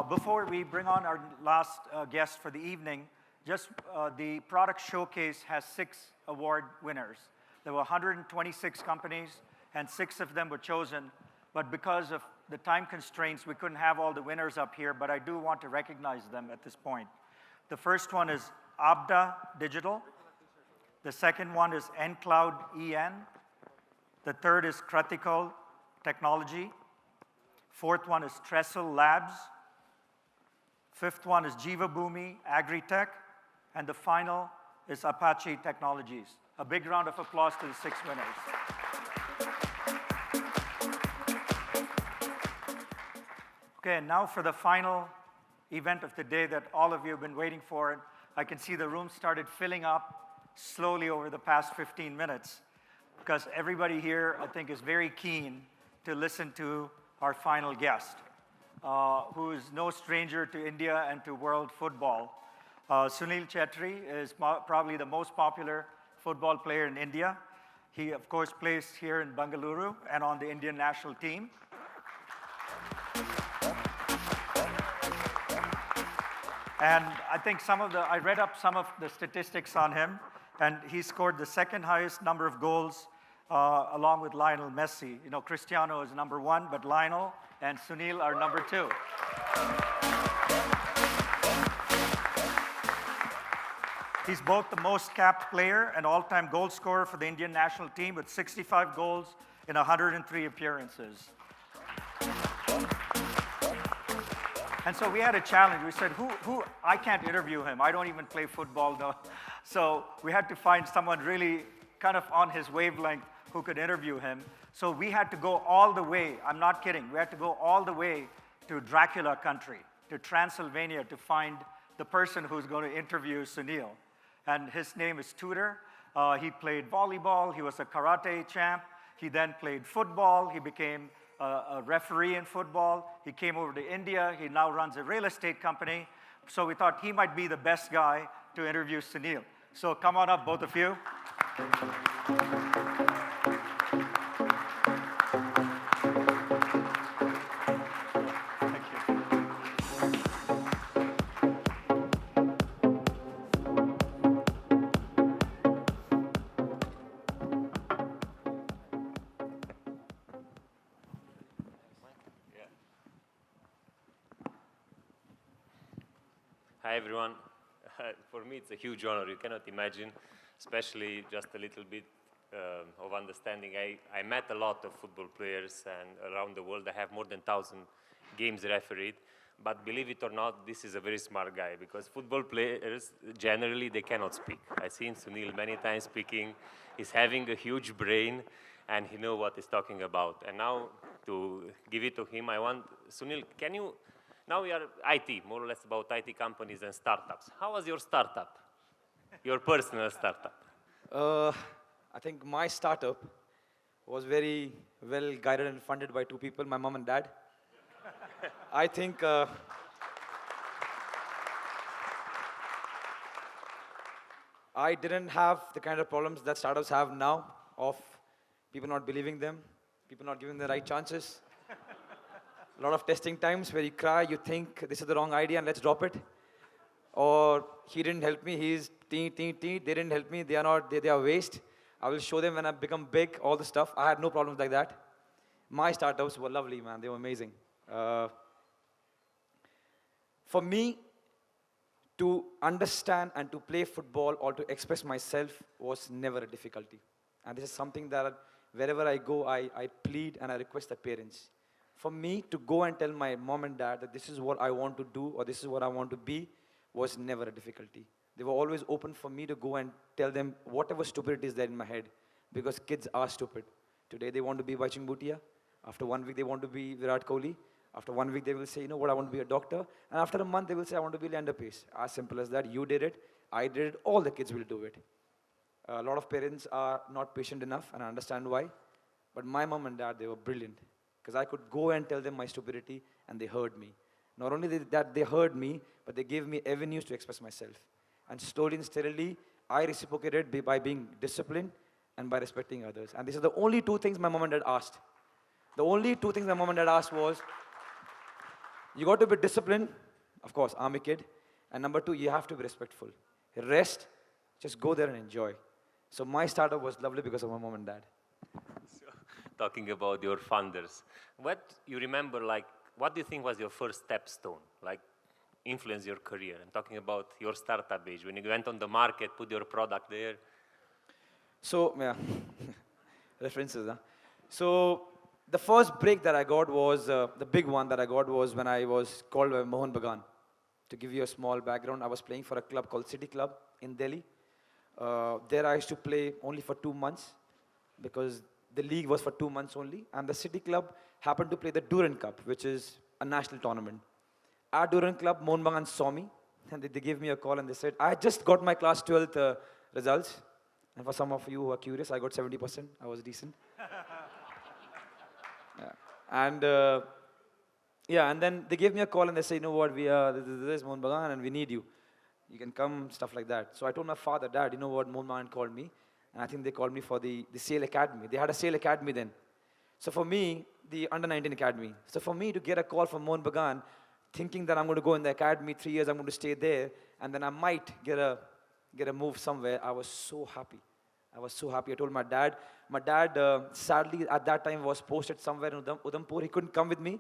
Before we bring on our last guest for the evening, just the product showcase has 6 award winners. There were 126 companies, and 6 of them were chosen. But because of the time constraints, we couldn't have all the winners up here, but I do want to recognize them at this point. The first one is Abda Digital. The second one is Encloud EN. The third is Critical Technology. Fourth one is Trestle Labs. Fifth one is Jiva Bhoomi Agritech. And the final is Apache Technologies. A big round of applause to the 6 winners. Okay, and now for the final event of the day that all of you have been waiting for. I can see the room started filling up slowly over the past 15 minutes because everybody here, I think, is very keen to listen to our final guest, who is no stranger to India and to world football. Sunil Chhetri is probably the most popular football player in India. He, of course, plays here in Bengaluru and on the Indian national team. And I think I read up some of the statistics on him, and he scored the 2nd highest number of goals along with Lionel Messi. You know, Cristiano is #1, but Lionel and Sunil are #2. He's both the most capped player and all-time goal scorer for the Indian national team with 65 goals in 103 appearances. And so we had a challenge. We said, I can't interview him. I don't even play football, though. So we had to find someone really kind of on his wavelength who could interview him. So we had to go all the way. I'm not kidding. We had to go all the way to Dracula country, to Transylvania, to find the person who's going to interview Sunil. And his name is Tudor. He played volleyball. He was a karate champ. He then played football. He became a referee in football. He came over to India. He now runs a real estate company. So we thought he might be the best guy to interview Sunil. So come on up, both of you. Hi, everyone. For me, it's a huge honor. You cannot imagine, especially just a little bit of understanding. I met a lot of football players, and around the world, I have more than 1,000 games refereed. But believe it or not, this is a very smart guy, because football players, generally, they cannot speak. I've seen Sunil many times speaking. He's having a huge brain, and he knows what he's talking about. And now, to give it to him, I want, Sunil, can you... Now we are IT, more or less about IT companies and startups. How was your startup? Your personal startup? I think my startup was very well guided and funded by 2 people, my mom and dad. I think I didn't have the kind of problems that startups have now of people not believing them, people not giving the right chances. A lot of testing times where you cry, you think this is the wrong idea and let's drop it. Or he didn't help me, he's they didn't help me, they are waste. I will show them when I become big, all the stuff. I had no problems like that. My startups were lovely, man, they were amazing. For me, to understand and to play football or to express myself was never a difficulty. And this is something that wherever I go, I plead and I request the parents. For me to go and tell my mom and dad that this is what I want to do or this is what I want to be was never a difficulty. They were always open for me to go and tell them whatever stupidity is there in my head, because kids are stupid. Today they want to be Bachchan Bhutia. After 1 week they want to be Virat Kohli. After 1 week they will say, you know what, I want to be a doctor. And after a month they will say, I want to be Leander Pace. As simple as that. You did it, I did it, all the kids will do it. A lot of parents are not patient enough, and I understand why. But my mom and dad, they were brilliant. Because I could go and tell them my stupidity, and they heard me. Not only that they heard me, but they gave me avenues to express myself. And slowly and steadily, I reciprocated by being disciplined and by respecting others. And these are the only 2 things my mom and dad asked. The only 2 things my mom and dad asked was, You got to be disciplined. Of course, I'm a kid. And number two, you have to be respectful. Rest, just go there and enjoy. So my startup was lovely because of my mom and dad. So, talking about your funders, what you remember, like, what do you think was your first stepstone, like, influence your career? I'm talking about your startup age, when you went on the market, put your product there. So, yeah, references, huh? So, the first break that I got was, the big one that I got was when I was called by Mohan Bagan. To give you a small background, I was playing for a club called City Club in Delhi. There I used to play only for 2 months because the league was for 2 months only. And the City Club happened to play the Durand Cup, which is a national tournament. At Durand Club, Mohan Bagan saw me and they gave me a call and they said, I just got my class 12th results. And for some of you who are curious, I got 70%. I was decent. Yeah. And yeah, and then they gave me a call and they said, you know what, this is Mohan Bagan and we need you. You can come, stuff like that. So I told my father, Dad, you know what, Mohan Bagan called me. And I think they called me for the SAIL Academy. They had a SAIL Academy then. So for me, the Under-19 Academy. So for me to get a call from Mohan Bagan, thinking that I'm going to go in the academy, 3 years, I'm going to stay there, and then I might get a move somewhere, I was so happy. I was so happy. I told my dad. My dad, sadly, at that time was posted somewhere in Udhampur. He couldn't come with me.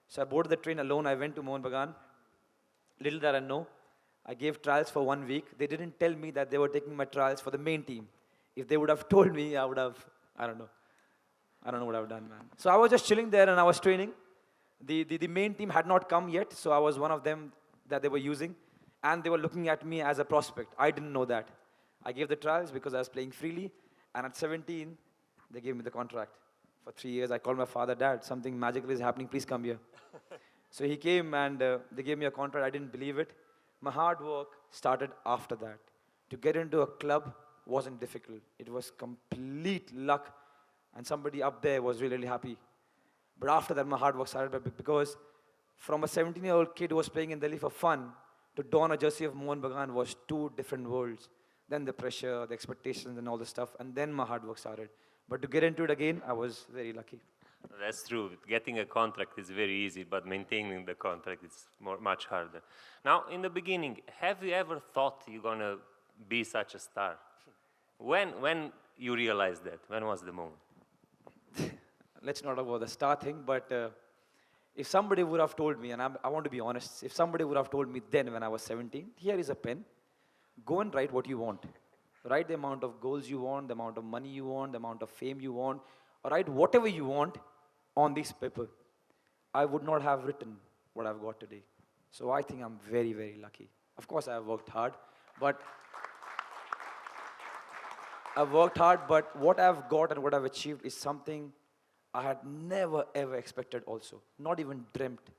So I boarded the train alone. I went to Mohan Bagan. Little that I know, I gave trials for 1 week. They didn't tell me that they were taking my trials for the main team. If they would have told me, I would have, I don't know. I don't know what I would have done, man. So I was just chilling there and I was training. The main team had not come yet, so I was one of them that they were using. And they were looking at me as a prospect. I didn't know that. I gave the trials because I was playing freely. And at 17, they gave me the contract. For 3 years, I called my father, Dad, something magical is happening, please come here. So he came and they gave me a contract. I didn't believe it. My hard work started after that. To get into a club wasn't difficult. It was complete luck. And somebody up there was really, really happy. But after that, my hard work started because from a 17-year-old kid who was playing in Delhi for fun to don a jersey of Mohan Bagan was two different worlds. Then the pressure, the expectations and all the stuff, and then my hard work started. But to get into it again, I was very lucky. That's true. Getting a contract is very easy, but maintaining the contract is much harder. Now, in the beginning, have you ever thought you're going to be such a star? When you realized that? When was the moment? Let's not talk about the star thing, but if somebody would have told me, and I want to be honest, if somebody would have told me then when I was 17, here is a pen, go and write what you want. Write the amount of goals you want, the amount of money you want, the amount of fame you want, or write whatever you want on this paper. I would not have written what I've got today. So I think I'm very, very lucky. Of course, I have worked hard, but what I've got and what I've achieved is something I had never, ever expected also. Not even dreamt.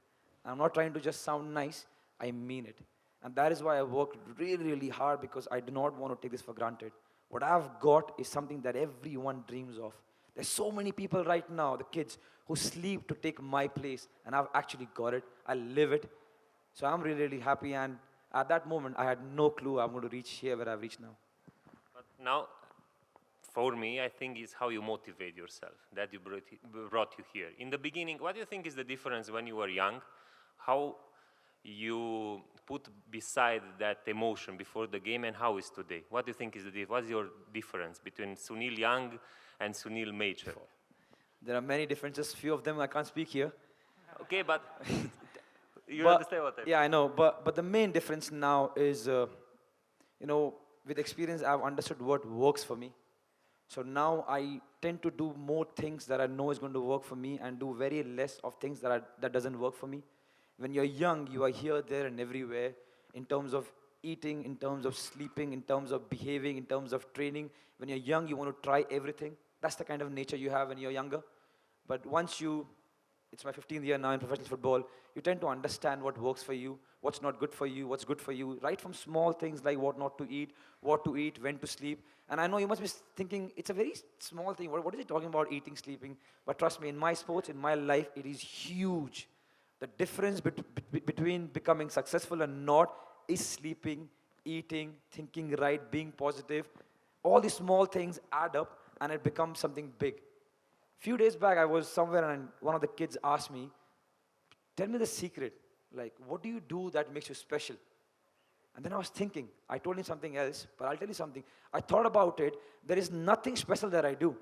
I'm not trying to just sound nice. I mean it. And that is why I worked really, really hard because I do not want to take this for granted. What I've got is something that everyone dreams of. There's so many people right now, the kids, who sleep to take my place. And I've actually got it. I live it. So I'm really, really happy. And at that moment, I had no clue I'm going to reach here where I've reached now. But now, for me, I think it's how you motivate yourself, that you brought you here. In the beginning, what do you think is the difference when you were young? How you put beside that emotion before the game and how is today? What do you think is what's your difference between Sunil young and Sunil major? There are many differences. Few of them I can't speak here. Okay, but you understand what I mean. Yeah, I know. But the main difference now is, with experience, I've understood what works for me. So now I tend to do more things that I know is going to work for me and do very less of things that doesn't work for me. When you're young, you are here, there, and everywhere in terms of eating, in terms of sleeping, in terms of behaving, in terms of training. When you're young, you want to try everything. That's the kind of nature you have when you're younger. But once it's my 15th year now in professional football, you tend to understand what works for you, what's not good for you, what's good for you, right from small things like what not to eat, when to sleep. And I know you must be thinking, it's a very small thing. What is he talking about, eating, sleeping? But trust me, in my sports, in my life, it is huge. The difference between becoming successful and not is sleeping, eating, thinking right, being positive. All these small things add up and it becomes something big. Few days back, I was somewhere and one of the kids asked me, tell me the secret. Like, what do you do that makes you special? And then I was thinking, I told him something else, but I'll tell you something. I thought about it. There is nothing special that I do.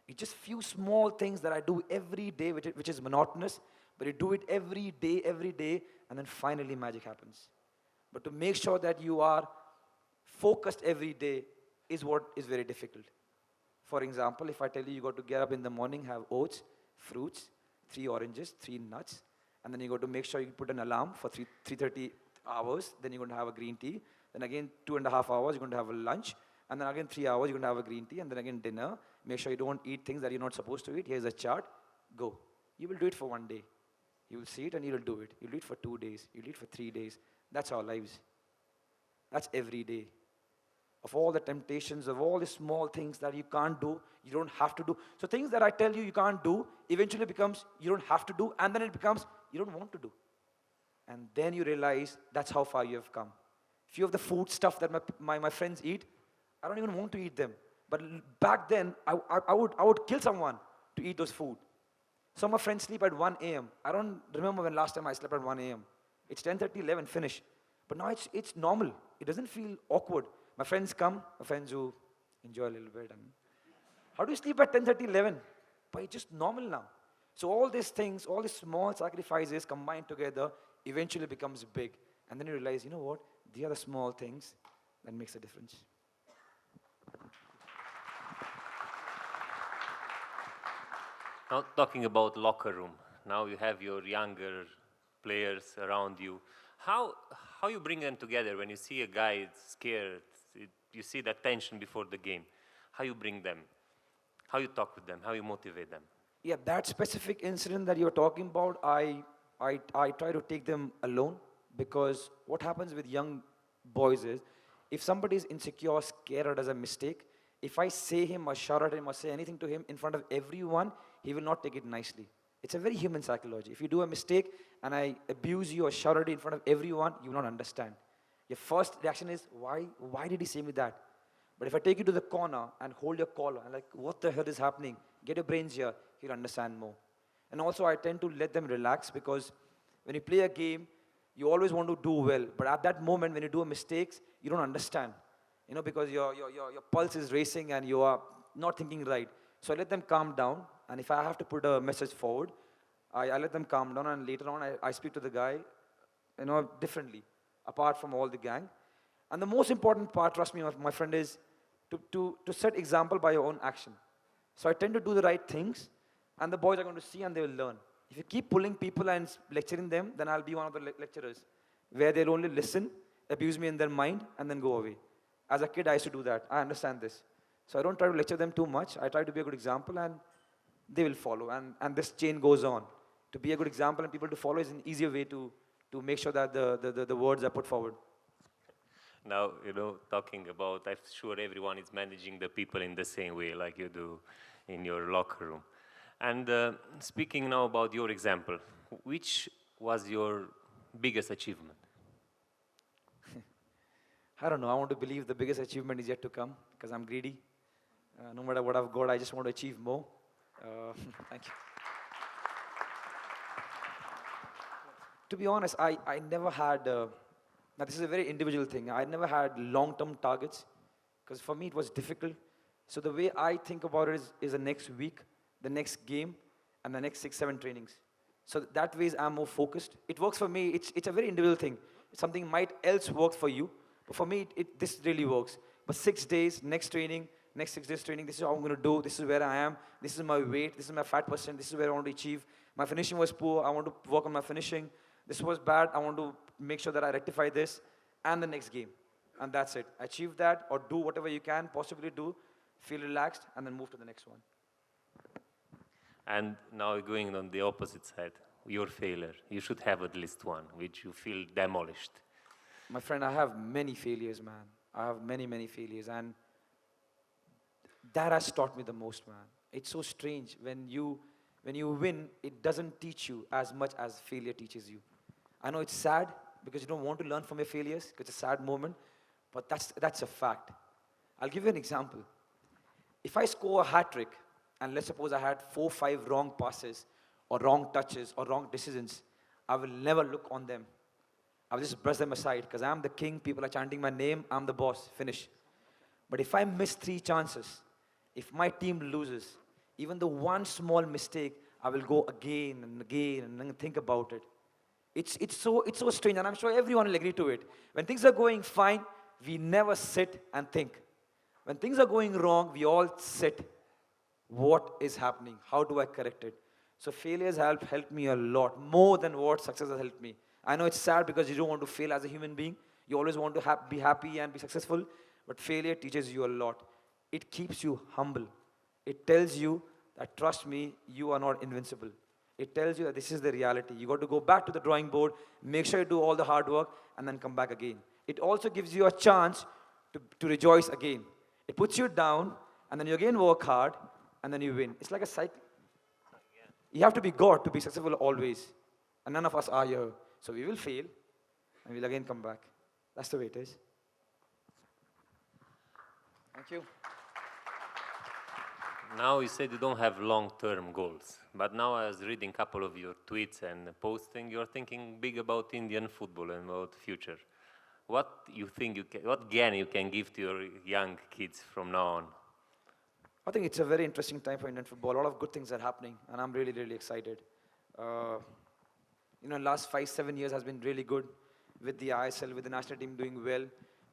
It's just few small things that I do every day, which is monotonous, but you do it every day, and then finally magic happens. But to make sure that you are focused every day is what is very difficult. For example, if I tell you got to get up in the morning, have oats, fruits, 3 oranges, 3 nuts, and then you got to make sure you put an alarm for 3:30 hours, then you're going to have a green tea, then again 2.5 hours, you're going to have a lunch, and then again 3 hours, you're going to have a green tea, and then again dinner. Make sure you don't eat things that you're not supposed to eat. Here's a chart. Go. You will do it for 1 day. You will see it and you will do it. You'll do it for 2 days. You'll do it for 3 days. That's our lives. That's every day. Of all the temptations, of all the small things that you can't do, you don't have to do. So things that I tell you can't do, eventually becomes you don't have to do, and then it becomes you don't want to do. And then you realize that's how far you have come. Few of the food stuff that my friends eat, I don't even want to eat them. But back then, I would kill someone to eat those food. Some of my friends sleep at 1 a.m. I don't remember when last time I slept at 1 a.m. It's 10:30, 11, finish. But now it's normal. It doesn't feel awkward. My friends come, my friends who enjoy a little bit. And how do you sleep at 10:30, 11? But it's just normal now. So all these things, all these small sacrifices combined together eventually becomes big. And then you realize, you know what? These are the small things that makes a difference. Now, talking about locker room, now you have your younger players around you. How you bring them together when you see a guy scared, you see that tension before the game? How you bring them? How you talk with them? How you motivate them? Yeah, that specific incident that you're talking about, I try to take them alone, because what happens with young boys is, if somebody is insecure, scared, or does a mistake, if I say him or shout at him or say anything to him in front of everyone, he will not take it nicely. It's a very human psychology. If you do a mistake and I abuse you or shout at you in front of everyone, you will not understand. Your first reaction is, why did he say me that? But if I take you to the corner and hold your collar and like, what the hell is happening? Get your brains here, he'll understand more. And also I tend to let them relax, because when you play a game, you always want to do well. But at that moment, when you do a mistake, you don't understand. You know, because your pulse is racing and you are not thinking right. So I let them calm down. And if I have to put a message forward, I let them calm down, and later on I speak to the guy, you know, differently, apart from all the gang. And the most important part, trust me, my friend, is to set example by your own action. So I tend to do the right things, and the boys are going to see and they will learn. If you keep pulling people and lecturing them, then I'll be one of the lecturers, where they'll only listen, abuse me in their mind, and then go away. As a kid, I used to do that. I understand this. So I don't try to lecture them too much. I try to be a good example, and they will follow. And this chain goes on. To be a good example and people to follow is an easier way to make sure that the words are put forward. Now, you know, talking about, I'm sure everyone is managing the people in the same way like you do in your locker room. And speaking now about your example, which was your biggest achievement? I don't know. I want to believe the biggest achievement is yet to come, because I'm greedy. No matter what I've got, I just want to achieve more. Thank you. To be honest, I never had, now this is a very individual thing, I never had long-term targets, because for me it was difficult. So the way I think about it is the next week, the next game, and the next 6, 7 trainings. So that way I'm more focused. It works for me. It's a very individual thing. Something might else work for you, but for me, this really works. But 6 days, next training, next 6 days training, this is how I'm going to do, this is where I am, this is my weight, this is my fat percent, this is where I want to achieve. My finishing was poor, I want to work on my finishing. This was bad, I want to make sure that I rectify this, and the next game. And that's it. Achieve that, or do whatever you can possibly do, feel relaxed, and then move to the next one. And now going on the opposite side, your failure. You should have at least one, which you feel demolished. My friend, I have many failures, man. I have many, many failures, and that has taught me the most, man. It's so strange. When you win, it doesn't teach you as much as failure teaches you. I know it's sad, because you don't want to learn from your failures, because it's a sad moment, but that's a fact. I'll give you an example. If I score a hat trick, and let's suppose I had 4, 5 wrong passes, or wrong touches, or wrong decisions, I will never look on them. I will just brush them aside because I'm the king, people are chanting my name, I'm the boss, finish. But if I miss 3 chances, if my team loses, even the one small mistake, I will go again and again and then think about it. It's so strange, and I'm sure everyone will agree to it. When things are going fine, we never sit and think. When things are going wrong, we all sit. What is happening? How do I correct it? So failures helped me a lot, more than what success has helped me. I know it's sad because you don't want to fail as a human being. You always want to be happy and be successful. But failure teaches you a lot. It keeps you humble. It tells you that, trust me, you are not invincible. It tells you that this is the reality. You got to go back to the drawing board, make sure you do all the hard work, and then come back again. It also gives you a chance to rejoice again. It puts you down, and then you again work hard, and then you win. It's like a cycle. You have to be God to be successful always. And none of us are here. So we will fail, and we'll again come back. That's the way it is. Thank you. Now you said you don't have long-term goals, but now I was reading a couple of your tweets and posting. You're thinking big about Indian football and about the future. What you think what GAN you can give to your young kids from now on? I think it's a very interesting time for Indian football. A lot of good things are happening, and I'm really, really excited. Last 5-7 years has been really good with the ISL, with the national team doing well,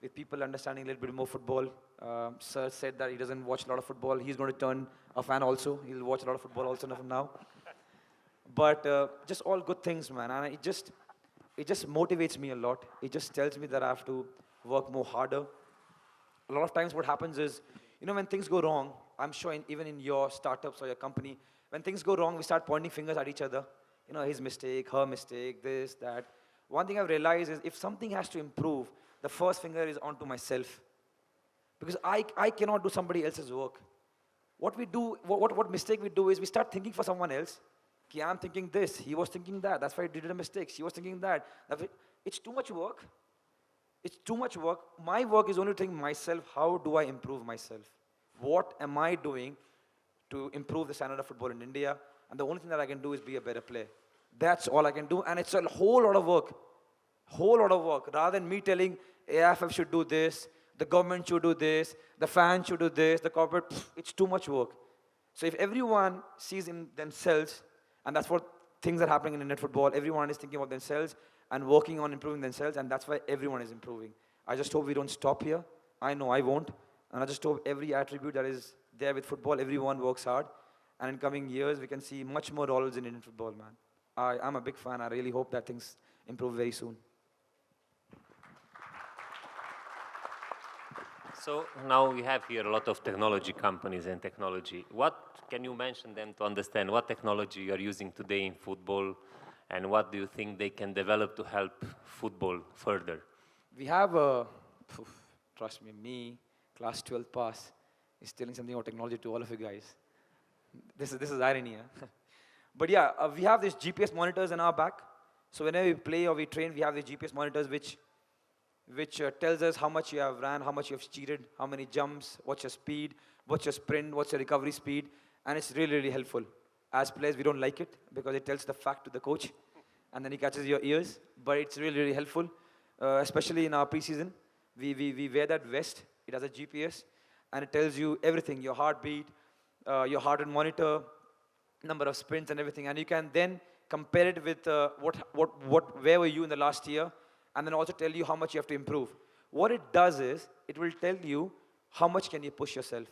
with people understanding a little bit more football. Sir said that he doesn't watch a lot of football. He's going to turn a fan also. He'll watch a lot of football also from now. But just all good things, man. And it just motivates me a lot. It just tells me that I have to work more harder. A lot of times what happens is, when things go wrong, I'm sure even in your startups or your company, when things go wrong, we start pointing fingers at each other. His mistake, her mistake, this, that. One thing I've realized is if something has to improve, the first finger is onto myself. Because I cannot do somebody else's work. What we do, what mistake we do is we start thinking for someone else. Okay, I'm thinking this, he was thinking that, that's why he did a mistake, she was thinking that. It's too much work. It's too much work. My work is only to think myself, how do I improve myself? What am I doing to improve the standard of football in India? And the only thing that I can do is be a better player. That's all I can do, and it's a whole lot of work. Whole lot of work. Rather than me telling AFF should do this, the government should do this, the fans should do this, the corporate, it's too much work. So if everyone sees in themselves, and that's what things are happening in Indian football, everyone is thinking about themselves and working on improving themselves, and that's why everyone is improving. I just hope we don't stop here. I know I won't. And I just hope every attribute that is there with football, everyone works hard. And in coming years, we can see much more roles in Indian football, man. I'm a big fan. I really hope that things improve very soon. So now we have here a lot of technology companies and technology. What can you mention them to understand what technology you are using today in football, and what do you think they can develop to help football further? We have trust me, class 12 pass is telling something about technology to all of you guys. This is irony, huh? But yeah, we have these GPS monitors in our back. So whenever we play or we train, we have these GPS monitors which tells us how much you have ran, how much you have cheated, how many jumps, what's your speed, what's your sprint, what's your recovery speed, and it's really, really helpful. As players, we don't like it because it tells the fact to the coach, and then he catches your ears, but it's really, really helpful, especially in our preseason. We wear that vest, it has a GPS, and it tells you everything, your heartbeat, your heart rate monitor, number of sprints and everything, and you can then compare it with where were you in the last year, and then also tell you how much you have to improve. What it does is, it will tell you how much can you push yourself.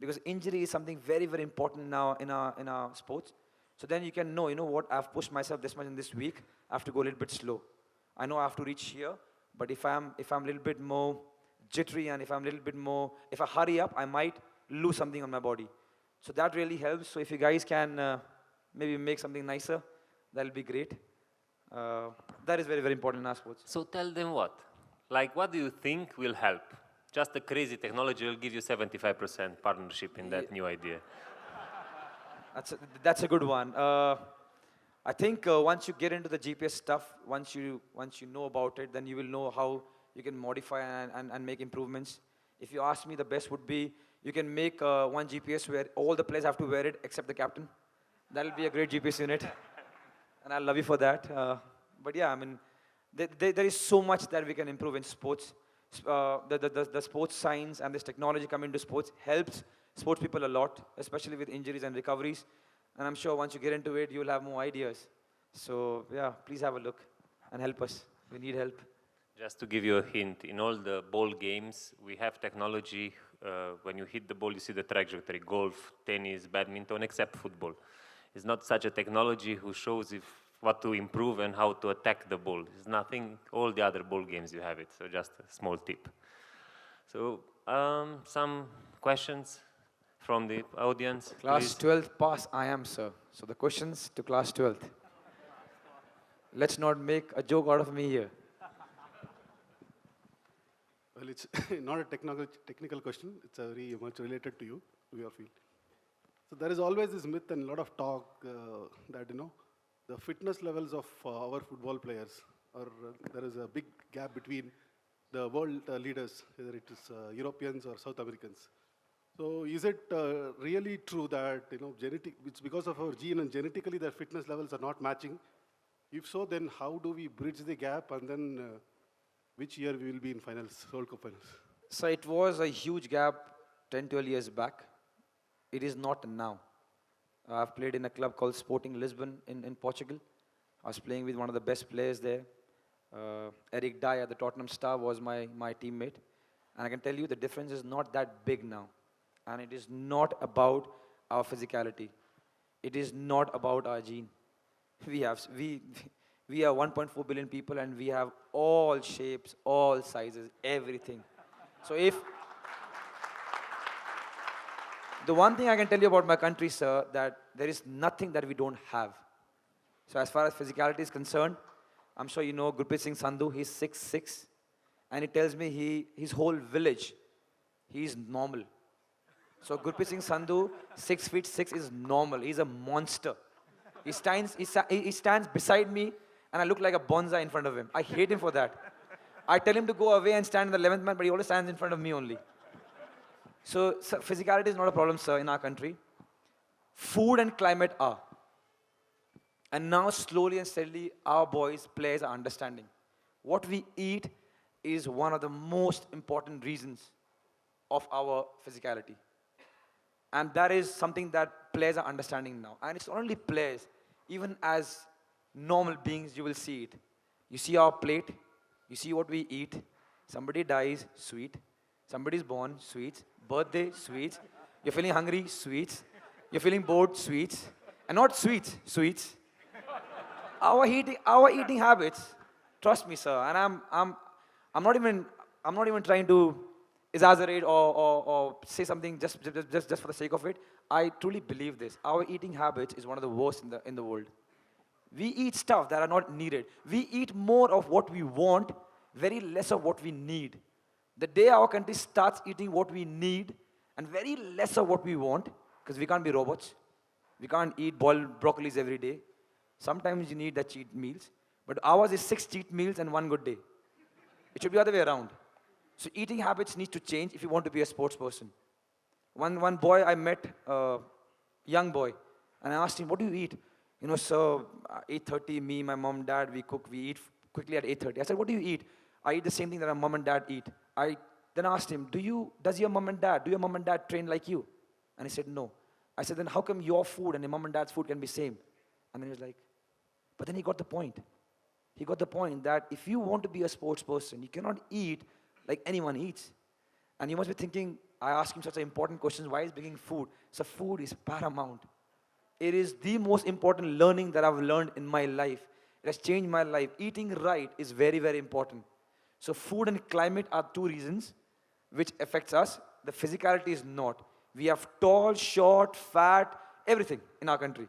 Because injury is something very, very important now in our sports. So then you can know, what, I've pushed myself this much in this week, I have to go a little bit slow. I know I have to reach here, but if I'm a little bit more jittery and if I hurry up, I might lose something on my body. So that really helps. So if you guys can maybe make something nicer, that'll be great. That is very, very important in our sports. So tell them what? Like, what do you think will help? Just a crazy technology will give you 75% partnership in that new idea. That's a good one. I think once you get into the GPS stuff, once you know about it, then you will know how you can modify and make improvements. If you ask me, the best would be you can make one GPS where all the players have to wear it except the captain. That'll be a great GPS unit. And I love you for that. But yeah, I mean, there is so much that we can improve in sports. The sports science and this technology coming to sports helps sports people a lot, especially with injuries and recoveries. And I'm sure once you get into it, you'll have more ideas. So yeah, please have a look and help us. We need help. Just to give you a hint, in all the ball games, we have technology. When you hit the ball, you see the trajectory. Golf, tennis, badminton, except football. It's not such a technology who shows if what to improve and how to attack the ball. It's nothing. All the other ball games you have it. So just a small tip. So some questions from the audience, Class please. 12th pass, I am, sir. So the questions to class 12th. Let's not make a joke out of me here. Well, it's not a technical question. It's a very much related to you, to your field. So there is always this myth and a lot of talk that, the fitness levels of our football players, or there is a big gap between the world leaders, whether it is Europeans or South Americans. So is it really true that, it's because of our gene and genetically their fitness levels are not matching? If so, then how do we bridge the gap, and then which year we will be in finals, World Cup finals? So it was a huge gap 10, 12 years back. It is not now. I've played in a club called Sporting Lisbon in Portugal. I was playing with one of the best players there. Eric Dyer, the Tottenham star, was my teammate. And I can tell you the difference is not that big now. And it is not about our physicality. It is not about our gene. We are 1.4 billion people, and we have all shapes, all sizes, everything. So the one thing I can tell you about my country, sir, that there is nothing that we don't have. So as far as physicality is concerned, I'm sure you know Gurpreet Singh Sandhu, he's 6'6", and he tells me his whole village, he's normal. So Gurpreet Singh Sandhu, 6'6", is normal. He's a monster. He stands beside me, and I look like a bonsai in front of him. I hate him for that. I tell him to go away and stand in the 11th man, but he always stands in front of me only. So physicality is not a problem, sir, in our country. Food and climate are. And now slowly and steadily, our boys, players are understanding. What we eat is one of the most important reasons of our physicality. And that is something that players are understanding now. And it's not only players, even as normal beings, you will see it. You see our plate, you see what we eat. Somebody dies, sweet. Somebody's born, sweets. Birthday, sweets. You're feeling hungry, sweets. You're feeling bored, sweets. And not sweets, sweets. Our eating habits, trust me, sir, and I'm not even trying to exaggerate or say something just for the sake of it. I truly believe this. Our eating habits is one of the worst in the world. We eat stuff that are not needed. We eat more of what we want, very less of what we need. The day our country starts eating what we need and very less of what we want, because we can't be robots. We can't eat boiled broccolis every day. Sometimes you need the cheat meals. But ours is 6 cheat meals and 1 good day. It should be the other way around. So eating habits need to change if you want to be a sports person. One boy I met, young boy, and I asked him, what do you eat? Sir, 8:30, me, my mom, dad, we cook, we eat quickly at 8:30. I said, what do you eat? I eat the same thing that my mom and dad eat. I then asked him, do your mom and dad train like you? And he said, no. I said, then how come your food and your mom and dad's food can be same? And then he was like, but then he got the point. He got the point that if you want to be a sports person, you cannot eat like anyone eats. And you must be thinking, I asked him such an important question, why is bringing food? So food is paramount. It is the most important learning that I've learned in my life. It has changed my life. Eating right is very, very important. So food and climate are 2 reasons which affects us. The physicality is not. We have tall, short, fat, everything in our country.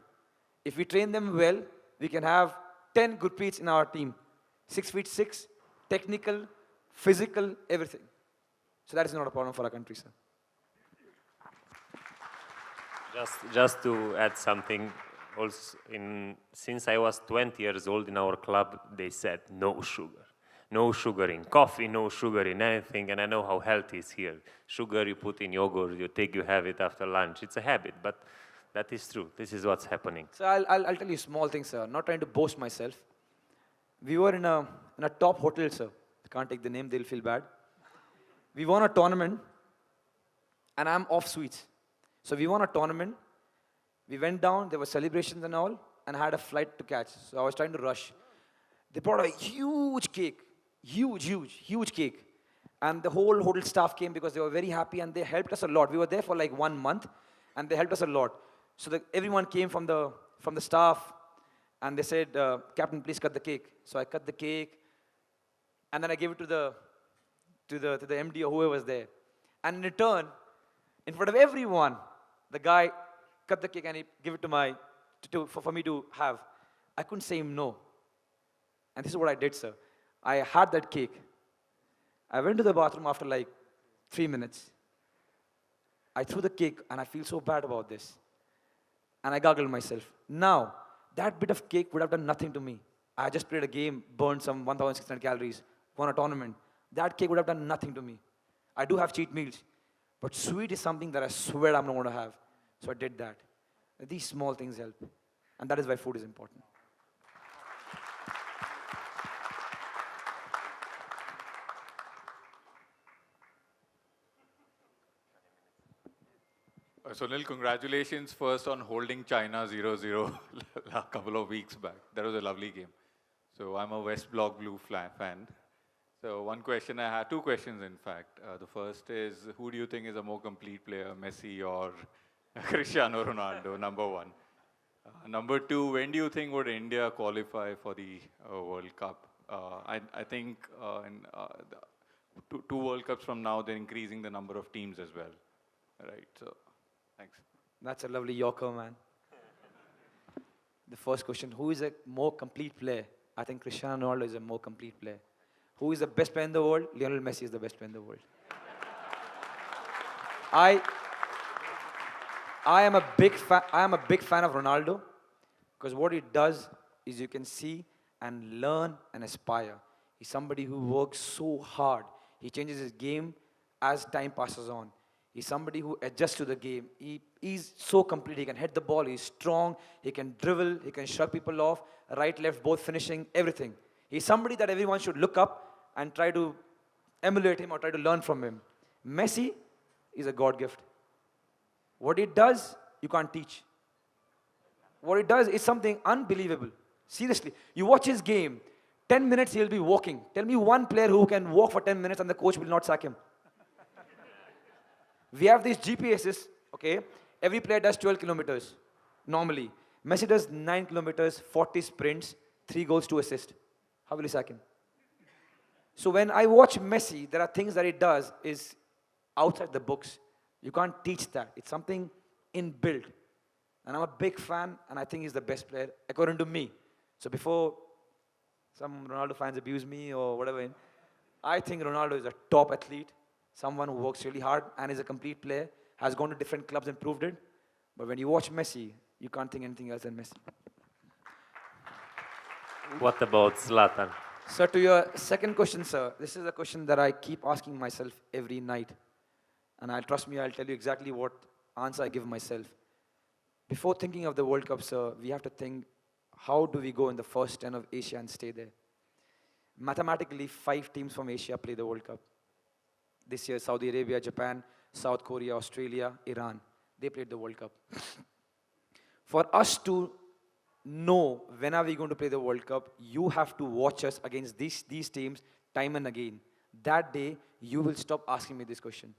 If we train them well, we can have 10 Gurpreets in our team. 6'6", technical, physical, everything. So that is not a problem for our country, sir. Just to add something, also since I was 20 years old in our club, they said no sugar. No sugar in coffee, no sugar in anything, and I know how healthy is here. Sugar you put in yogurt, you have it after lunch. It's a habit, but That is true. This is what's happening. So I'll tell you small things, sir. Not trying to boast myself. We were in a top hotel, sir. I can't take the name, they'll feel bad. We won a tournament, and I'm off sweets. So we won a tournament. We went down, there were celebrations and all, and I had a flight to catch. So I was trying to rush. They brought a huge cake. Huge cake. And the whole hotel staff came because they were very happy and they helped us a lot. We were there for like 1 month and they helped us a lot. So everyone came from the staff and they said, Captain, please cut the cake. So I cut the cake and then I gave it to the MD or whoever was there. And in return, in front of everyone, the guy cut the cake and he gave it for me to have. I couldn't say him no. And this is what I did, sir. I had that cake. I went to the bathroom after like 3 minutes. I threw the cake and I feel so bad about this. And I gargled myself. Now, that bit of cake would have done nothing to me. I just played a game, burned some 1,600 calories, won a tournament. That cake would have done nothing to me. I do have cheat meals. But sweet is something that I swear I'm not going to have. So I did that. These small things help. And that is why food is important. Sunil, congratulations first on holding China 0-0 a couple of weeks back. That was a lovely game. So I'm a West Block Blue fan. So one question I had, two questions in fact. The first is, who do you think is a more complete player, Messi or Cristiano Ronaldo, number one? Number two, when do you think would India qualify for the World Cup? I think in two World Cups from now, they're increasing the number of teams as well. Right, so thanks. That's a lovely Yorker, man. The first question, who is a more complete player? I think Cristiano Ronaldo is a more complete player. Who is the best player in the world? Lionel Messi is the best player in the world. I am a big fan of Ronaldo because what he does is you can see and learn and aspire. He's somebody who works so hard. He changes his game as time passes on. He's somebody who adjusts to the game. He's so complete. He can hit the ball. He's strong. He can dribble. He can shut people off. Right, left, both finishing, everything. He's somebody that everyone should look up and try to emulate him or try to learn from him. Messi is a God gift. What he does, you can't teach. What he does is something unbelievable. Seriously. You watch his game, 10 minutes he'll be walking. Tell me one player who can walk for 10 minutes and the coach will not sack him. We have these GPSs, okay? Every player does 12 kilometers, normally. Messi does 9 kilometers, 40 sprints, 3 goals, 2 assists. How will you sack him? So when I watch Messi, there are things that he does is outside the books. You can't teach that. It's something inbuilt. And I'm a big fan, and I think he's the best player, according to me. So before some Ronaldo fans abuse me or whatever, I think Ronaldo is a top athlete. Someone who works really hard and is a complete player, has gone to different clubs and proved it. But when you watch Messi, you can't think anything else than Messi. What about Zlatan? So to your second question, sir, this is a question that I keep asking myself every night. And trust me, I'll tell you exactly what answer I give myself. Before thinking of the World Cup, sir, we have to think, how do we go in the first 10 of Asia and stay there? Mathematically, 5 teams from Asia play the World Cup. This year, Saudi Arabia, Japan, South Korea, Australia, Iran. They played the World Cup. For us to know when are we going to play the World Cup, you have to watch us against these teams time and again. That day, you will stop asking me this question.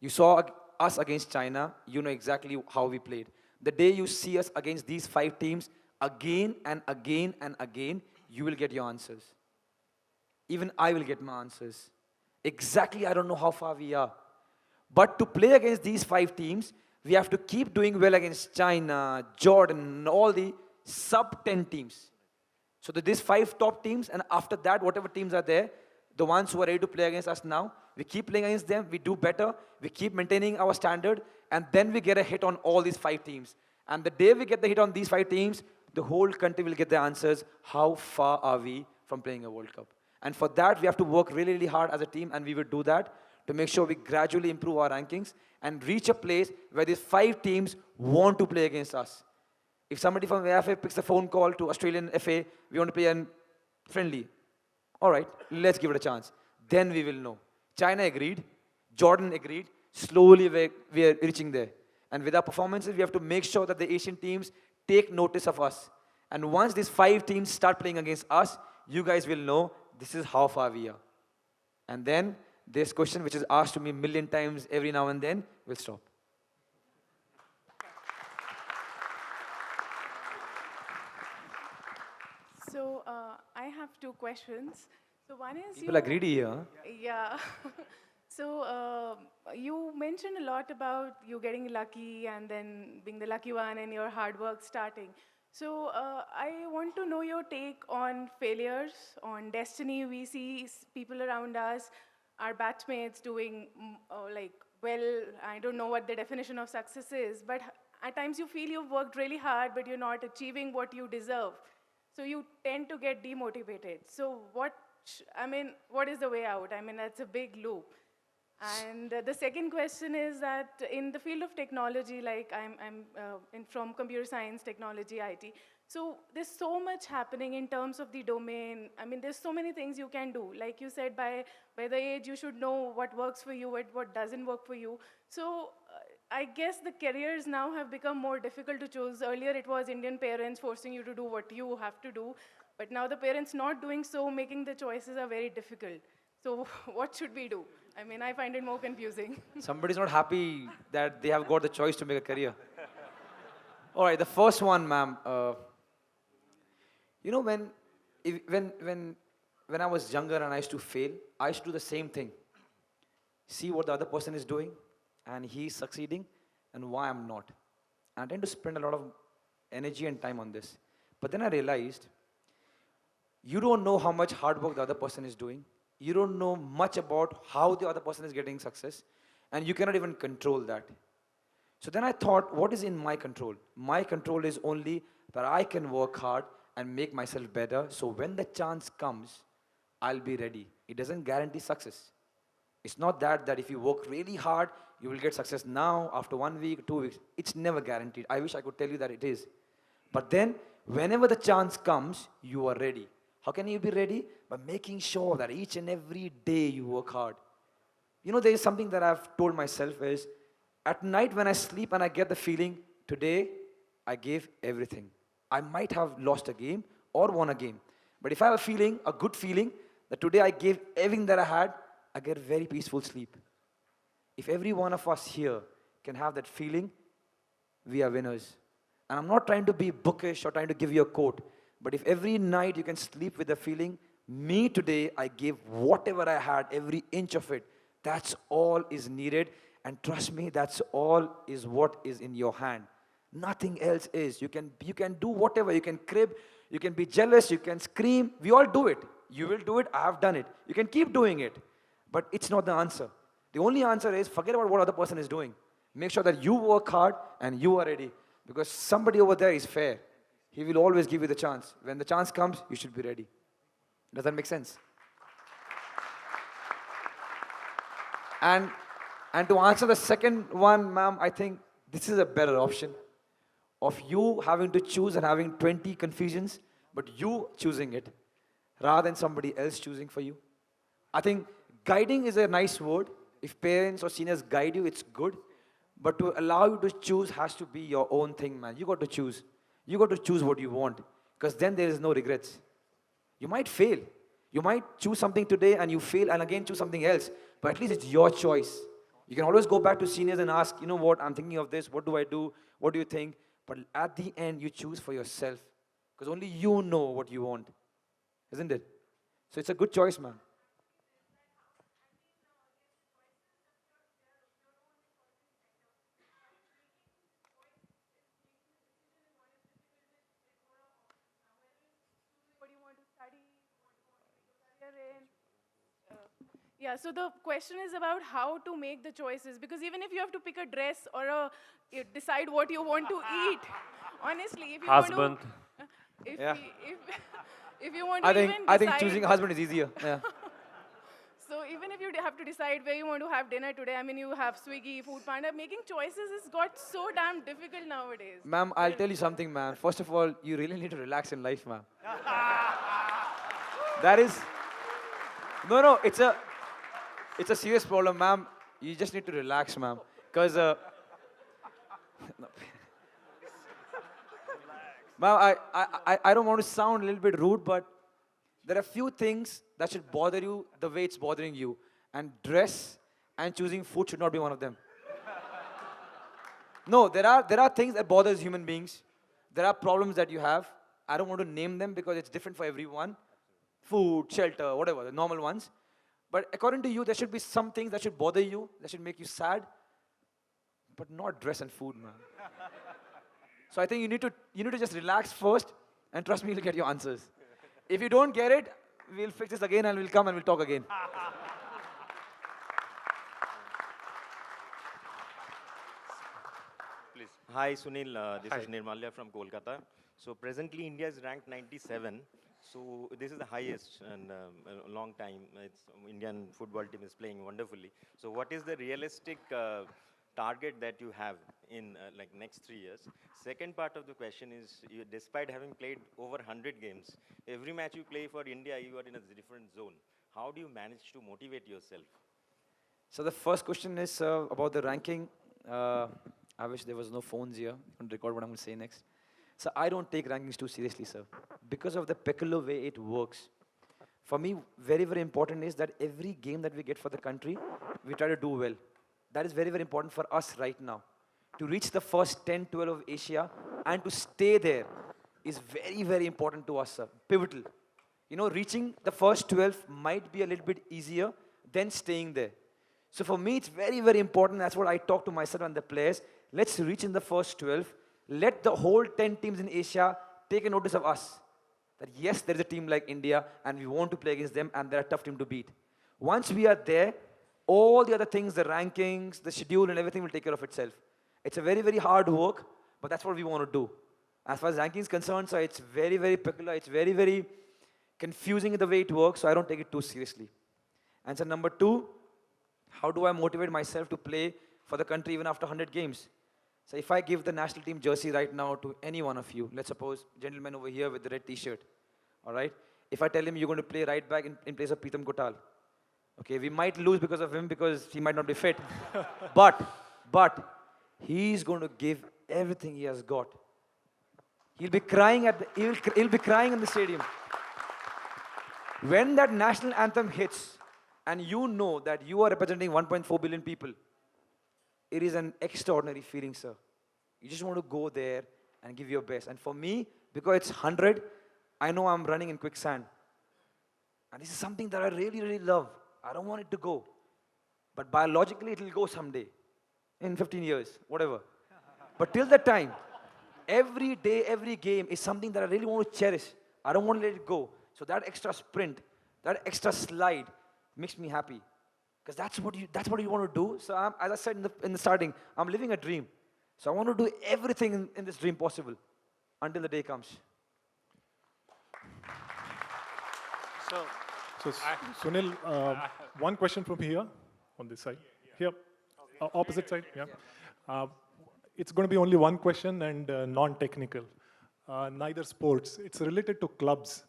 You saw us against China, you know exactly how we played. The day you see us against these 5 teams, again and again and again, you will get your answers. Even I will get my answers. Exactly, I don't know how far we are. But to play against these 5 teams, we have to keep doing well against China, Jordan, all the sub-10 teams. So these 5 top teams, and after that, whatever teams are there, the ones who are ready to play against us now, we keep playing against them, we do better, we keep maintaining our standard, and then we get a hit on all these 5 teams. And the day we get the hit on these 5 teams, the whole country will get the answers, how far are we from playing a World Cup? And for that, we have to work really, really hard as a team, and we will do that to make sure we gradually improve our rankings and reach a place where these 5 teams want to play against us. If somebody from the AFA picks a phone call to Australian FA, we want to play a friendly. All right, let's give it a chance. Then we will know. China agreed. Jordan agreed. Slowly we are reaching there. And with our performances, we have to make sure that the Asian teams take notice of us. And once these 5 teams start playing against us, you guys will know this is how far we are. And then this question, which is asked to me a million times every now and then, will stop. So I have 2 questions. So one is People are greedy here. Huh? Yeah. So you mentioned a lot about you getting lucky and then being the lucky one and your hard work starting. So I want to know your take on failures, on destiny. We see people around us, our batchmates doing like, well, I don't know what the definition of success is, but at times you feel you've worked really hard, but you're not achieving what you deserve. So you tend to get demotivated. So what is the way out? I mean, that's a big loop. And the second question is that in the field of technology, like I'm from computer science, technology, IT, so there's so much happening in terms of the domain. I mean, there's so many things you can do. Like you said, by the age, you should know what works for you, what doesn't work for you. So I guess the careers now have become more difficult to choose. Earlier, it was Indian parents forcing you to do what you have to do. But now the parents not doing so, making the choices are very difficult. So what should we do? I mean, I find it more confusing. Somebody's not happy that they have got the choice to make a career. All right, the first one, ma'am. You know, when I was younger and I used to fail, I used to do the same thing. See what the other person is doing, and he's succeeding, and why I'm not. And I tend to spend a lot of energy and time on this. But then I realized, you don't know how much hard work the other person is doing. You don't know much about how the other person is getting success, and you cannot even control that. So then I thought, what is in my control? My control is only that I can work hard and make myself better, so when the chance comes, I'll be ready. It doesn't guarantee success. It's not that if you work really hard, you will get success now, after 1 week, 2 weeks. It's never guaranteed. I wish I could tell you that it is. But then, whenever the chance comes, you are ready. How can you be ready? By making sure that each and every day you work hard. You know, there is something that I've told myself is, at night when I sleep and I get the feeling, today I gave everything. I might have lost a game or won a game. But if I have a feeling, a good feeling, that today I gave everything that I had, I get very peaceful sleep. If every one of us here can have that feeling, we are winners. And I'm not trying to be bookish or trying to give you a quote. But if every night you can sleep with the feeling, me today, I gave whatever I had, every inch of it. That's all is needed. And trust me, that's all is what is in your hand. Nothing else is. You can do whatever. You can crib, you can be jealous, you can scream. We all do it. You will do it, I have done it. You can keep doing it. But it's not the answer. The only answer is, forget about what other person is doing. Make sure that you work hard and you are ready. Because somebody over there is fair. He will always give you the chance. When the chance comes, you should be ready. Does that make sense? And to answer the second one, ma'am, I think this is a better option of you having to choose and having 20 confusions, but you choosing it rather than somebody else choosing for you. I think guiding is a nice word. If parents or seniors guide you, it's good. But to allow you to choose has to be your own thing, man. You got to choose. You got to choose what you want, because then there is no regrets. You might fail. You might choose something today and you fail and again choose something else, but at least it's your choice. You can always go back to seniors and ask, you know what, I'm thinking of this, what do I do, what do you think? But at the end, you choose for yourself, because only you know what you want, isn't it? So it's a good choice, man. What do you want to study? What do you want to make a career in? Yeah, so the question is about how to make the choices. Because even if you have to pick a dress or you decide what you want to eat, honestly, if you Husband. want to, Yeah. if you want to even I think decide, choosing a husband is easier. Yeah. so even if you have to decide where you want to have dinner today. I mean, you have Swiggy, Food Panda. Making choices has got so damn difficult nowadays. Ma'am, I'll tell you something, man. First of all, you really need to relax in life, ma'am. That is... No, it's a serious problem, ma'am. You just need to relax, ma'am. Because... no. Ma'am, I don't want to sound a little bit rude, but there are few things that should bother you the way it's bothering you. And dress and choosing food should not be one of them. No, there are things that bothers human beings. There are problems that you have. I don't want to name them because it's different for everyone. Food, shelter, whatever, the normal ones. But according to you, there should be some things that should bother you, that should make you sad, but not dress and food, man. So I think you need to just relax first, and trust me, you'll get your answers. If you don't get it, we'll fix this again, and we'll come and we'll talk again. Please. Hi, Sunil. This Hi. is Nirmalya from Kolkata. So presently, India is ranked 97. So this is the highest in a long time. Indian football team is playing wonderfully. So what is the realistic target that you have in like next 3 years? Second part of the question is, despite having played over 100 games, every match you play for India, you are in a different zone. How do you manage to motivate yourself? So the first question is about the ranking. I wish there was no phones here. I can record what I'm going to say next. So I don't take rankings too seriously, sir, because of the peculiar way it works. For me, very, very important is that every game that we get for the country, we try to do well. That is very, very important for us right now. To reach the first 10, 12 of Asia and to stay there is very, very important to us, sir. Pivotal. You know, reaching the first 12 might be a little bit easier than staying there. So for me, it's very, very important. That's what I talk to myself and the players. Let's reach in the first 12. Let the whole 10 teams in Asia take a notice of us. That yes, there is a team like India and we want to play against them and they're a tough team to beat. Once we are there, all the other things, the rankings, the schedule and everything will take care of itself. It's a very, very hard work, but that's what we want to do. As far as ranking is concerned, so it's very, very peculiar. It's very, very confusing in the way it works, so I don't take it too seriously. Answer number 2, how do I motivate myself to play for the country even after 100 games? So if I give the national team jersey right now to any one of you, let's suppose gentleman over here with the red t-shirt, all right? If I tell him you're going to play right back in place of Pritam Kotal, okay, we might lose because of him because he might not be fit. but he's going to give everything he has got. He'll be crying he'll be crying in the stadium. When that national anthem hits and you know that you are representing 1.4 billion people, it is an extraordinary feeling, sir. You just want to go there and give your best. And for me, because it's 100, I know I'm running in quicksand. And this is something that I really, really love. I don't want it to go. But biologically, it will go someday. In 15 years, whatever. But till that time, every day, every game is something that I really want to cherish. I don't want to let it go. So that extra sprint, that extra slide makes me happy. Because that's what you want to do. So as I said in the starting, I'm living a dream. So I want to do everything in this dream possible until the day comes. So Sunil, one question from here, on this side. Here, opposite side, yeah. It's going to be only one question and non-technical. Neither sports. It's related to clubs.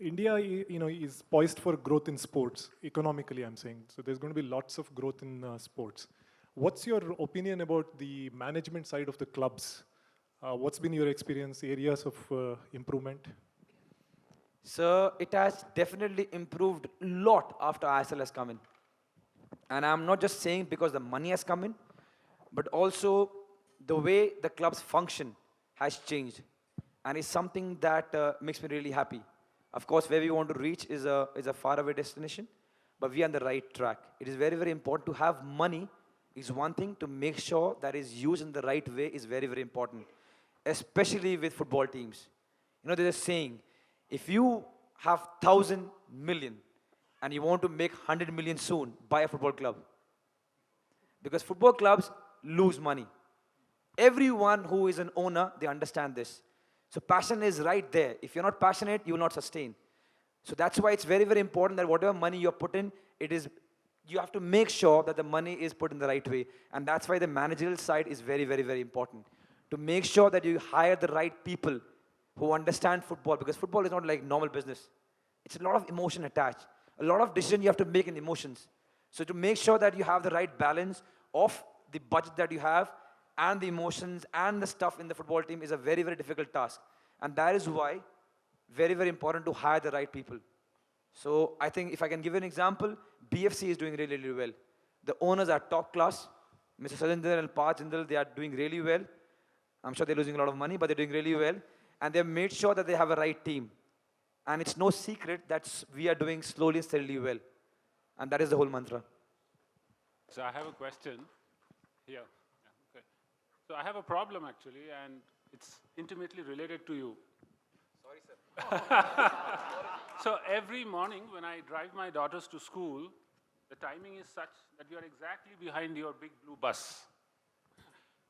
India, is poised for growth in sports, economically, I'm saying. So there's going to be lots of growth in sports. What's your opinion about the management side of the clubs? What's been your experience, areas of improvement? So it has definitely improved a lot after ISL has come in. And I'm not just saying because the money has come in, but also the way the clubs function has changed. And it's something that makes me really happy. Of course, where we want to reach is a faraway destination, but we are on the right track. It is very, very important to have money is one thing. To make sure that is used in the right way is very, very important, especially with football teams. There's a saying, if you have 1,000 million and you want to make 100 million soon, buy a football club. Because football clubs lose money. Everyone who is an owner, they understand this. So passion is right there. If you're not passionate, you will not sustain. So that's why it's very, very important that whatever money you're put in, it is you have to make sure that the money is put in the right way. And that's why the managerial side is very, very, very important. To make sure that you hire the right people who understand football, because football is not like normal business. It's a lot of emotion attached. A lot of decision you have to make in emotions. So to make sure that you have the right balance of the budget that you have and the emotions and the stuff in the football team is a very, very difficult task. And that is why very, very important to hire the right people. So I think if I can give you an example, BFC is doing really, really well. The owners are top class. Mr. Sajendra and Pa Jindal, they are doing really well. I'm sure they're losing a lot of money, but they're doing really well. And they've made sure that they have a right team. And it's no secret that we are doing slowly and steadily well. And that is the whole mantra. So I have a question here. Yeah, okay. So I have a problem actually, and it's intimately related to you. Sorry, sir. So every morning when I drive my daughters to school, the timing is such that you are exactly behind your big blue bus.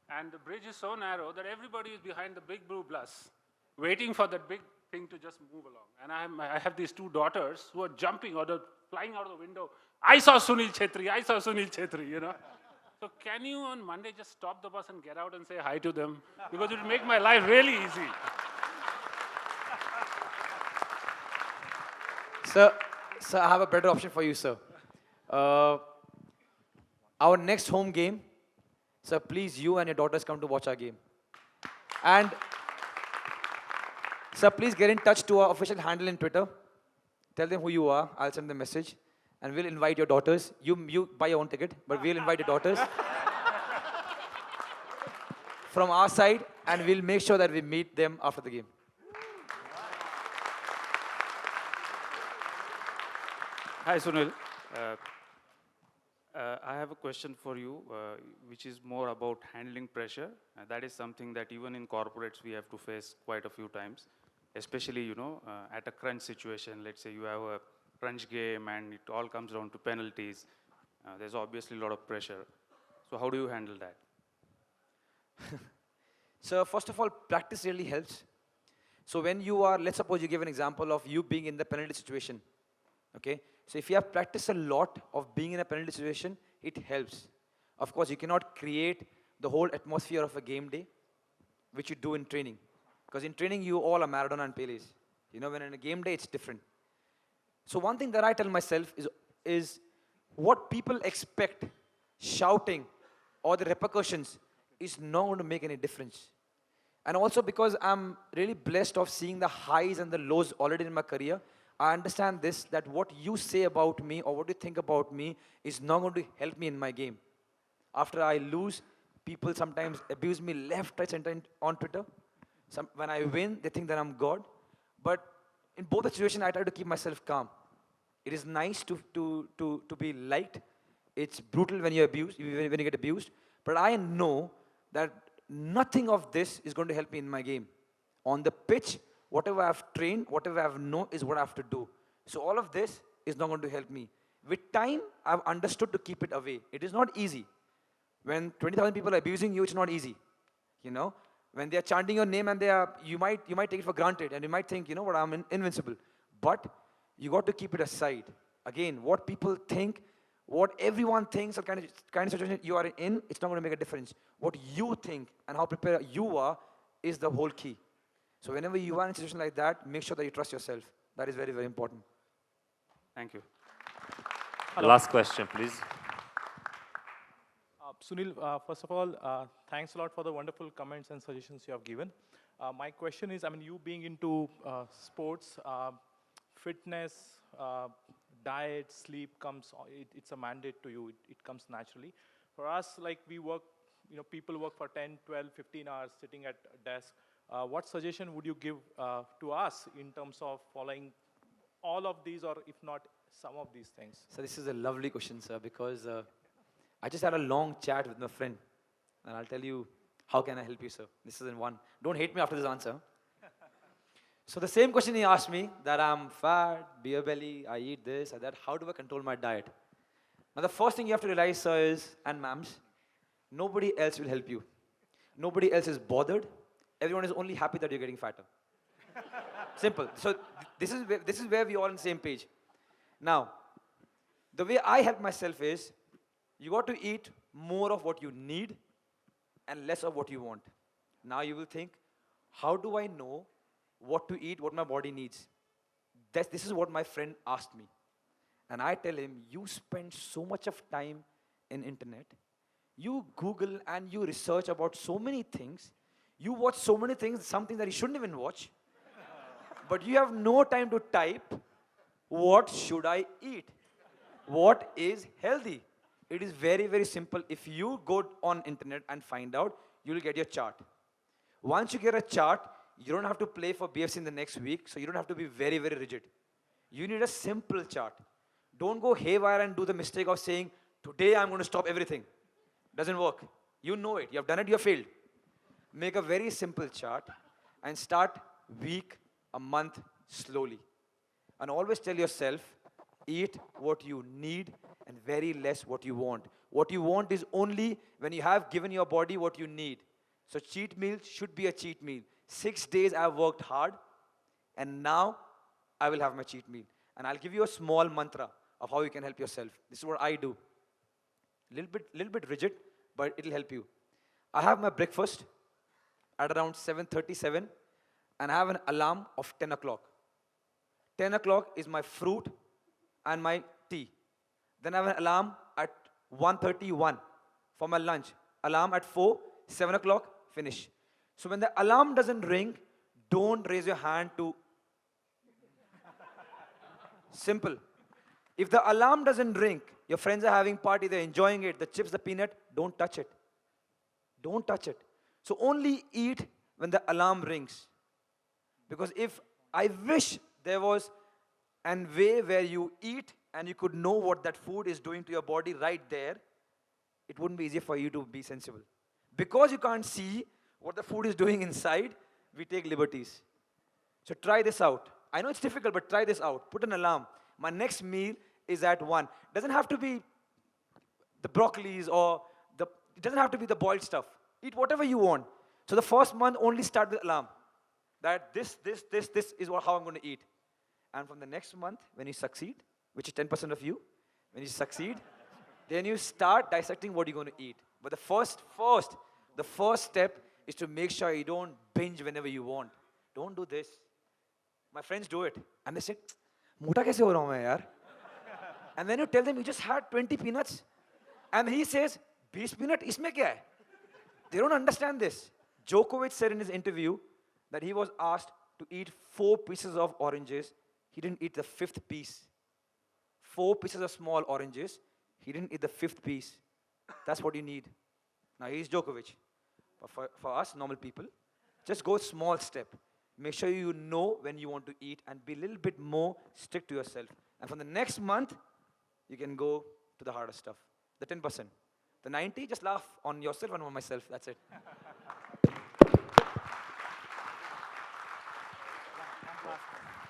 And the bridge is so narrow that everybody is behind the big blue bus, waiting for that big thing to just move along. And I have these two daughters who are jumping or flying out of the window. I saw Sunil Chhetri, I saw Sunil Chhetri, you know. So can you on Monday just stop the bus and get out and say hi to them? Because it will make my life really easy. Sir, I have a better option for you, sir. Our next home game, sir, please, you and your daughters come to watch our game. And, sir, please get in touch to our official handle in Twitter. Tell them who you are. I'll send them a message. And we'll invite your daughters. You buy your own ticket, but we'll invite your daughters from our side, and we'll make sure that we meet them after the game. Hi, Sunil. I have a question for you, which is more about handling pressure. That is something that even in corporates we have to face quite a few times, especially, you know, at a crunch situation. Let's say you have a crunch game and it all comes down to penalties. There's obviously a lot of pressure. So how do you handle that? So first of all, practice really helps. So when you are, let's suppose you give an example of you being in the penalty situation, okay? So if you have practiced a lot of being in a penalty situation, it helps. Of course, you cannot create the whole atmosphere of a game day, which you do in training. Because in training, you all are Maradona and Peles. You know, when in a game day, it's different. So one thing that I tell myself is what people expect, shouting, or the repercussions, is not going to make any difference. And also because I'm really blessed of seeing the highs and the lows already in my career, I understand this, that what you say about me or what you think about me is not going to help me in my game. After I lose, people sometimes abuse me left, right, center on Twitter. When I win, they think that I'm God. But in both the situations, I try to keep myself calm. It is nice to be liked. It's brutal when you're abused, when you get abused. But I know that nothing of this is going to help me in my game. On the pitch, whatever I've trained, whatever I've known is what I have to do. So all of this is not going to help me. With time, I've understood to keep it away. It is not easy. When 20,000 people are abusing you, it's not easy. You know, when they are chanting your name and you might take it for granted and you might think, you know what, I'm invincible. But you got to keep it aside. Again, what people think, what everyone thinks, or kind of situation you are in, it's not going to make a difference. What you think and how prepared you are is the whole key. So whenever you are in a situation like that, make sure that you trust yourself. That is very, very important. Thank you. Last question, please. Sunil, first of all, thanks a lot for the wonderful comments and suggestions you have given. My question is, I mean, you being into sports, fitness, diet, sleep it's a mandate to you. It comes naturally. For us, like we work, you know, people work for 10, 12, 15 hours sitting at a desk. What suggestion would you give to us in terms of following all of these, or if not, some of these things? So this is a lovely question, sir, because I just had a long chat with my friend, and I'll tell you, how can I help you, sir? This is in one. Don't hate me after this answer. So the same question he asked me, that I'm fat, beer belly, I eat this, and that, how do I control my diet? Now the first thing you have to realize, sir, is, and ma'ams, nobody else will help you. Nobody else is bothered. Everyone is only happy that you're getting fatter. Simple. So this is where we're all on the same page. Now, The way I help myself is, you got to eat more of what you need and less of what you want. Now you will think, how do I know what to eat, what my body needs? This is what my friend asked me. And I tell him, you spend so much of time in internet, you Google and you research about so many things, you watch so many things, something that you shouldn't even watch, but you have no time to type, what should I eat? What is healthy? It is very, very simple. If you go on internet and find out, you'll get your chart. Once you get a chart, you don't have to play for BFC in the next week, so you don't have to be very, very rigid. You need a simple chart. Don't go haywire and do the mistake of saying, today I'm going to stop everything. Doesn't work. You know it. You have done it, you have failed. Make a very simple chart and start week, a month, slowly. And always tell yourself, eat what you need and very less what you want. What you want is only when you have given your body what you need. So cheat meal should be a cheat meal. 6 days I've worked hard, and now I will have my cheat meal. And I'll give you a small mantra of how you can help yourself. This is what I do. Little bit rigid, but it'll help you. I have my breakfast at around 7:37, and I have an alarm of 10 o'clock. 10 o'clock is my fruit and my tea. Then I have an alarm at 1:31 for my lunch. Alarm at 4, 7 o'clock, finish. So when the alarm doesn't ring, don't raise your hand to... Simple. If the alarm doesn't ring, your friends are having party, they're enjoying it, the chips, the peanut, don't touch it. Don't touch it. So only eat when the alarm rings. Because if I wish there was an way where you eat and you could know what that food is doing to your body right there, it wouldn't be easy for you to be sensible. Because you can't see what the food is doing inside, we take liberties. So try this out. I know it's difficult, but try this out. Put an alarm. My next meal is at 1. Doesn't have to be the broccolis or it doesn't have to be the boiled stuff. Eat whatever you want. So the first month, only start with alarm. That this is how I'm going to eat. And from the next month, when you succeed, which is 10% of you, when you succeed, then you start dissecting what you're going to eat. But the first step is to make sure you don't binge whenever you want. Don't do this. My friends do it. And they say, Mota kaise ho raha hu main yaar? And then you tell them, you just had 20 peanuts. And he says, 20 peanut, isme kya hai? They don't understand this. Djokovic said in his interview that he was asked to eat 4 pieces of oranges. He didn't eat the 5th piece. 4 pieces of small oranges. He didn't eat the 5th piece. That's what you need. Now he's Djokovic. But for us, normal people, just go small step. Make sure you know when you want to eat and be a little bit more strict to yourself. And from the next month, you can go to the harder stuff. The 10%. The 90, just laugh on yourself and on myself. That's it.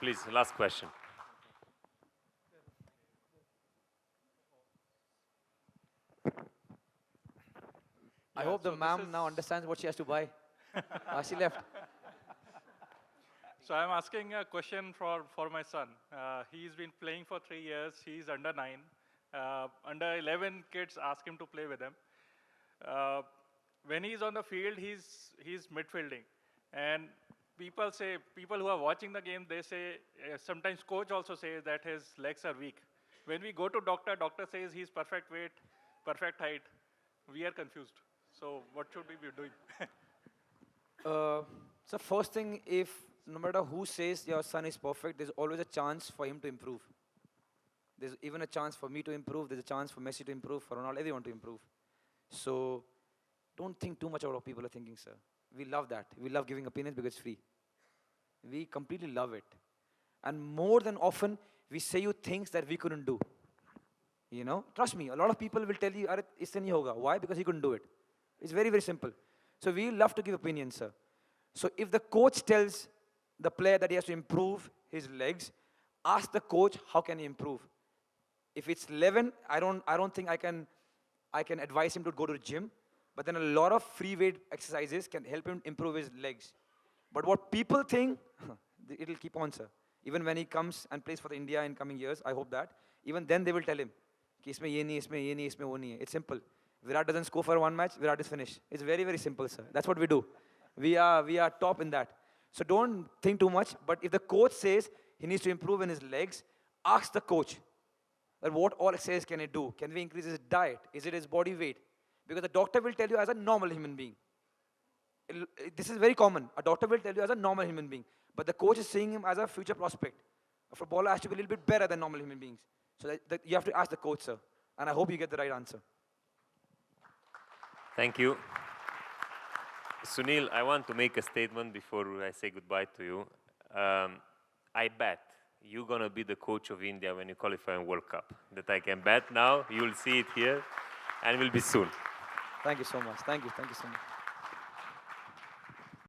Please, last question. I hope the ma'am now understands what she has to buy. She left. So I'm asking a question for my son. He's been playing for 3 years. He's under 9. Under 11 kids ask him to play with them. When he's on the field, he's midfielding. And people who are watching the game, they say, sometimes coach also says that his legs are weak. When we go to doctor says he's perfect weight, perfect height. We are confused. So what should we be doing? So first thing, no matter who says your son is perfect, there's always a chance for him to improve. There's even a chance for me to improve. There's a chance for Messi to improve, for Ronaldo, everyone to improve. So don't think too much about what people are thinking, sir. We love that. We love giving opinions because it's free. We completely love it. And more than often, we say you things that we couldn't do. You know, trust me, a lot of people will tell you, "Arey, isse nahi hoga." Why? Because he couldn't do it. It's very, very simple. So we love to give opinions, sir. So if the coach tells the player that he has to improve his legs, ask the coach, how can he improve? If it's 11, I don't think I can advise him to go to the gym. But then a lot of free weight exercises can help him improve his legs. But what people think, it'll keep on, sir. Even when he comes and plays for the India in coming years, I hope that. Even then they will tell him, कि इसमें ये नहीं, इसमें ये नहीं, इसमें वो नहीं है. It's simple. Virat doesn't score for one match, Virat is finished. It's very, very simple, sir. That's what we do. We are top in that. So don't think too much, but if the coach says he needs to improve in his legs, ask the coach that what all exercise can he do? Can we increase his diet? Is it his body weight? Because the doctor will tell you as a normal human being. This is very common. A doctor will tell you as a normal human being, but the coach is seeing him as a future prospect. A footballer has to be a little bit better than normal human beings. So that you have to ask the coach, sir. And I hope you get the right answer. Thank you. Sunil, I want to make a statement before I say goodbye to you. I bet you're going to be the coach of India when you qualify in World Cup. That I can bet now. You'll see it here, and will be soon. Thank you so much. Thank you so much.